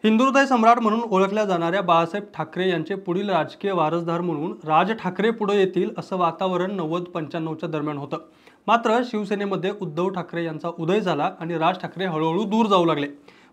हिंदुहृदय सम्राट म्हणून ओळखल्या जाणाऱ्या बाळासाहेब ठाकरे यांचे पुढील राजकीय वारसदार म्हणून राज ठाकरे पुढे येतील असं वातावरण 90-95च्या दरम्यान होतं। मात्र शिवसेनेमध्ये उद्धव ठाकरे यांचा उदय झाला आणि राज ठाकरे हळूहळू दूर जाऊ लागले।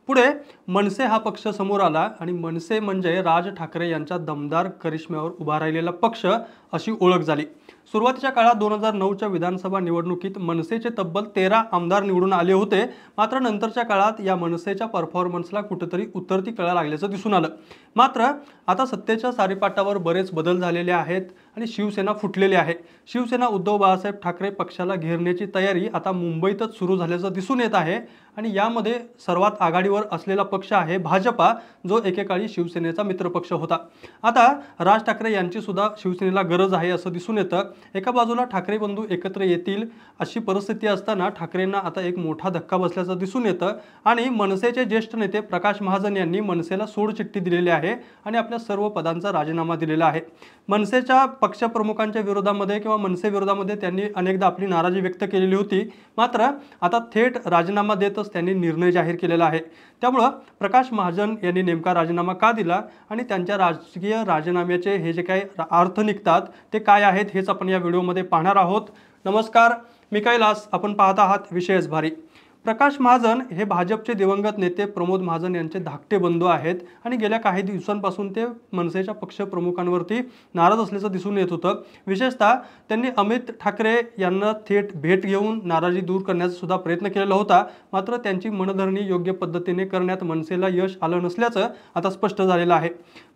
पुढे मनसे हा पक्ष समोर आला आणि मनसे म्हणजे राज ठाकरे यांच्या दमदार करिश्म्यावर उभा राहिलेला पक्ष अशी ओळख झाली। सुरुवातीच्या काळात 2009च्या विधानसभा निवडणुकीत मनसेचे तब्बल 13 आमदार निवडून आले होते। मात्र नंतरच्या काळात या मनसेच्या परफॉर्मन्सला कुठेतरी उतरती कळा लागल्याचं दिसून आलं। मात्र आता सत्तेच्या सारीपाटावर बरेच बदल झालेले आहेत आणि शिवसेना फुटलेली आहे। शिवसेना उद्धव बाळासाहेब ठाकरे पक्षाला घेरण्याची तयारी आता मुंबईतच सुरू झाल्याचं दिसून येत आहे आणि यामध्ये सर्वात आघाडीवर असलेला पक्ष आहे भाजपा, जो एकेकाळी शिवसेनेचा मित्रपक्ष होता। आता राज ठाकरे यांची सुद्धा शिवसेनेला गरज आहे असं दिसून येतं। एका बाजूला ठाकरे बंधू एकत्र येतील अशी परिस्थिती असताना ठाकरेंना आता एक मोठा धक्का बसल्याचं दिसून येतं आणि मनसेचे ज्येष्ठ नेते प्रकाश महाजन यांनी मनसेला सोडचिठ्ठी दिलेली आहे आणि आपल्या सर्व पदांचा राजीनामा दिलेला आहे। मनसेच्या पक्षप्रमुखांच्या विरोधामध्ये किंवा मनसे विरोधामध्ये त्यांनी अनेकदा आपली नाराजी व्यक्त केलेली होती। मात्र आता थेट राजीनामा देतच त्यांनी निर्णय जाहीर केलेला आहे। त्यामुळे प्रकाश महाजन यांनी नेमका राजीनामा का दिला आणि त्यांच्या राजकीय राजीनाम्याचे हे जे काही अर्थ निघतात ते काय आहेत हेच आपण या व्हिडिओमध्ये पाहणार आहोत। नमस्कार, मी कैलास, आपण पाहत आहात विशेष भारी। प्रकाश महाजन हे भाजपचे दिवंगत नेते प्रमोद महाजन यांचे धाकटे बंधू आहेत आणि गेल्या काही दिवसांपासून ते मनसेच्या पक्षप्रमुखांवरती नाराज असल्याचं दिसून येत होतं। विशेषतः त्यांनी अमित ठाकरे यांना थेट भेट घेऊन नाराजी दूर करण्याचा सुद्धा प्रयत्न केलेला होता। मात्र त्यांची मनधरणी योग्य पद्धतीने करण्यात मनसेला यश आलं नसल्याचं आता स्पष्ट झालेलं आहे।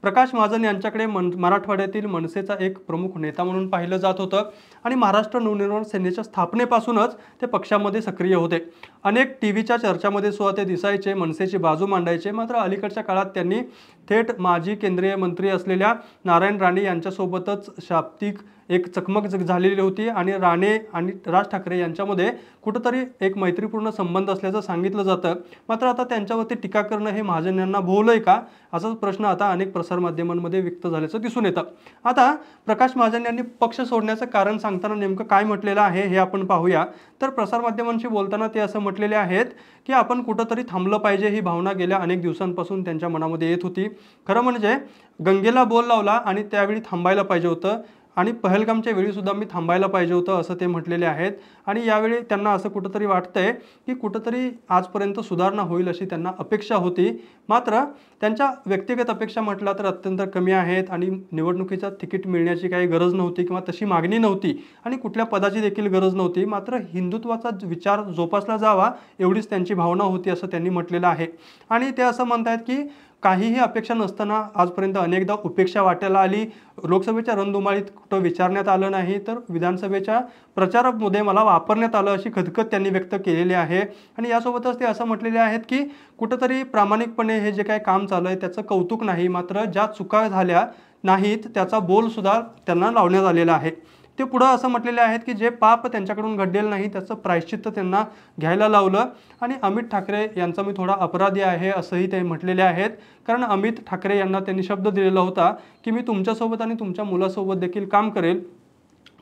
प्रकाश महाजन यांच्याकडे मराठवाड्यातील मनसेचा एक प्रमुख नेता म्हणून पाहिलं जात होतं आणि महाराष्ट्र नवनिर्माण सेनेच्या स्थापनेपासूनच ते पक्षामध्ये सक्रिय होते। अनेक टीव्हीच्या चर्चामध्ये सुद्धा ते दिसायचे, मनसेची बाजू मांडायचे। मात्र अलीकडच्या काळात त्यांनी थेट माजी केंद्रीय मंत्री असलेल्या नारायण राणे यांच्यासोबतच शाब्दिक एक चकमक झालेली होती आणि राणे आणि राज ठाकरे यांच्यामध्ये कुठेतरी एक मैत्रीपूर्ण संबंध असल्याचं सांगितलं जातं। मात्र आता त्यांच्यावरती टीका करणं हे महाजन यांना भोवलंय का, असा प्रश्न आता अनेक प्रसारमाध्यमांमध्ये व्यक्त झाल्याचं दिसून येतं। आता प्रकाश महाजन यांनी पक्ष सोडण्याचं कारण सांगताना नेमकं काय म्हटलेलं आहे हे आपण पाहूया। तर प्रसारमाध्यमांशी बोलताना ते असं म्हटलेले आहेत की आपण कुठेतरी थांबलं पाहिजे, ही भावना गेल्या अनेक दिवसांपासून त्यांच्या मनामध्ये येत होती। खरं म्हणजे गंगेला बोल लावला आणि त्यावेळी थांबायला पाहिजे होतं आणि पहलगामच्या वेळी सुद्धा मी थांबायला पाहिजे होतं असं ते म्हटलेले आहेत। आणि यावेळी त्यांना असं कुठेतरी वाटतंय की कुठेतरी आजपर्यंत सुधारणा होईल अशी त्यांना अपेक्षा होती। मात्र त्यांच्या व्यक्तिगत अपेक्षा म्हटलं तर अत्यंत कमी आहेत आणि निवडणुकीचं तिकीट मिळण्याची काही गरज नव्हती किंवा तशी मागणी नव्हती आणि कुठल्या पदाची देखील गरज नव्हती। मात्र हिंदुत्वाचा विचार जोपासला जावा एवढीच त्यांची भावना होती असं त्यांनी म्हटलेलं आहे। आणि ते असं म्हणतात की काहीही अपेक्षा नसताना आजपर्यंत अनेकदा उपेक्षा वाटायला आली। लोकसभेच्या रणधुमाळीत कुठं विचारण्यात आलं नाही तर विधानसभेच्या प्रचारामध्ये मला वापरण्यात आलं अशी खदखद त्यांनी व्यक्त केलेली आहे। आणि यासोबतच ते असं म्हटलेले आहेत की कुठेतरी प्रामाणिकपणे हे जे काही काम चालू आहे त्याचं कौतुक नाही, मात्र ज्या चुका झाल्या नाहीत त्याचा बोल सुद्धा त्यांना लावण्यात आलेला आहे। ते पुढे असं म्हटलेले आहेत की जे पाप त्यांच्याकडून घडलेलं नाही त्याचं प्रायश्चित्त त्यांना घ्यायला लावलं आणि अमित ठाकरे यांचा मी थोडा अपराधी आहे असंही ते म्हटलेले आहेत। कारण अमित ठाकरे यांना त्यांनी शब्द दिलेला होता की मी तुमच्यासोबत आणि तुमच्या मुलासोबत देखील काम करेल,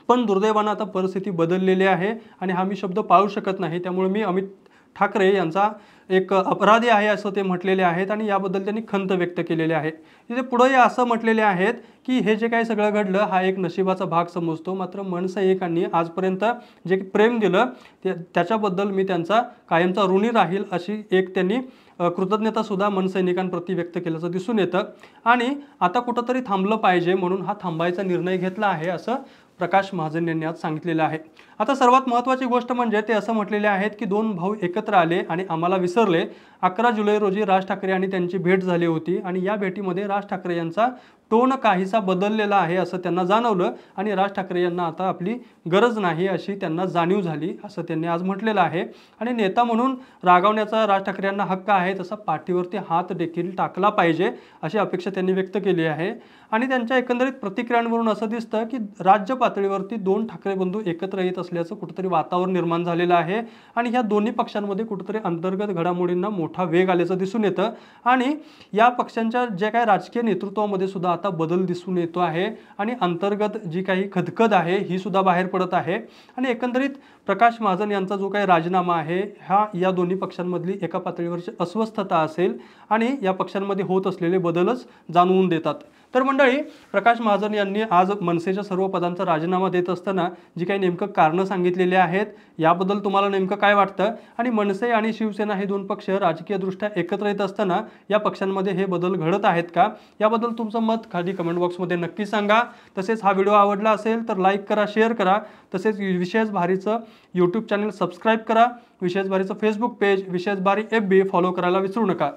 पण दुर्दैवानं आता परिस्थिती बदललेली आहे आणि हा मी शब्द पाळू शकत नाही, त्यामुळे मी अमित ठाकरे यांचा एक अपराधी आहे असं ते म्हटलेले आहेत आणि याबद्दल त्यांनी खंत व्यक्त केलेली आहे। तिथे पुढे असं म्हटलेले आहेत की हे जे काही सगळं घडलं हा एक नशिबाचा भाग समजतो, मात्र मनसैनिकांनी आजपर्यंत जे प्रेम दिलं त्याच्याबद्दल मी त्यांचा कायमचा ऋणी राहील अशी एक त्यांनी कृतज्ञता सुद्धा मनसैनिकांप्रती व्यक्त केल्याचं दिसून येतं। आणि आता कुठंतरी थांबलं पाहिजे म्हणून हा थांबायचा निर्णय घेतला आहे असं प्रकाश महाजन यांनी आज सांगितलेलं आहे। आता सर्वात महत्त्वाची गोष्ट म्हणजे ते असं म्हटलेले आहेत की दोन भाऊ एकत्र आले आणि आम्हाला विसरले। 11 जुलै रोजी राज ठाकरे आणि त्यांची भेट झाली होती आणि या भेटीमध्ये राज ठाकरे यांचा टोन काहीसा बदललेला आहे असं त्यांना जाणवलं आणि राज ठाकरे यांना आता आपली गरज नाही अशी त्यांना जाणीव झाली असं त्यांनी आज म्हटलेलं आहे। आणि नेता म्हणून रागवण्याचा राज ठाकरे यांना हक्क आहे, तसा पाठीवरती हात देखील टाकला पाहिजे अशी अपेक्षा त्यांनी व्यक्त केली आहे। आणि त्यांच्या एकंदरीत प्रतिक्रियांवरून असं दिसतं की राज्य पातळीवरती दोन ठाकरे बंधू एकत्र येत असल्याचं कुठेतरी वातावरण निर्माण झालेलं आहे आणि ह्या दोन्ही पक्षांमध्ये कुठेतरी अंतर्गत घडामोडींना मोठा वेग आल्याचं दिसून येतं आणि या पक्षांच्या जे काही राजकीय नेतृत्वामध्ये सुद्धा आता बदल दिसून येतो आहे आणि अंतर्गत जी काही खदखद आहे ही सुद्धा बाहेर पडत आहे आणि एकंदरीत प्रकाश महाजन यांचा जो काही राजीनामा आहे हा या दोन्ही पक्षांमधली एका पातळीवरची अस्वस्थता असेल आणि या पक्षांमध्ये होत असलेले बदलच जाणवून देतात। तर मंडळी, प्रकाश महाजन यांनी आज मनसेच्या सर्व पदांचा राजीनामा देत असताना जी काही नेमकं कारणं सांगितलेली आहेत याबद्दल तुम्हाला नेमकं काय वाटतं आणि मनसे आणि शिवसेना हे दोन पक्ष राजकीयदृष्ट्या एकत्र येत असताना या पक्षांमध्ये हे बदल घडत आहेत का याबद्दल तुमचं मत खाली कमेंट बॉक्समध्ये नक्की सांगा। तसेच हा व्हिडिओ आवडला असेल तर लाईक करा, शेअर करा, तसेच विशेष भारीचं यूट्यूब चॅनल सबस्क्राईब करा, विशेष भारीचं फेसबुक पेज विशेष भारी FB फॉलो करायला विसरू नका।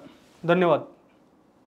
धन्यवाद।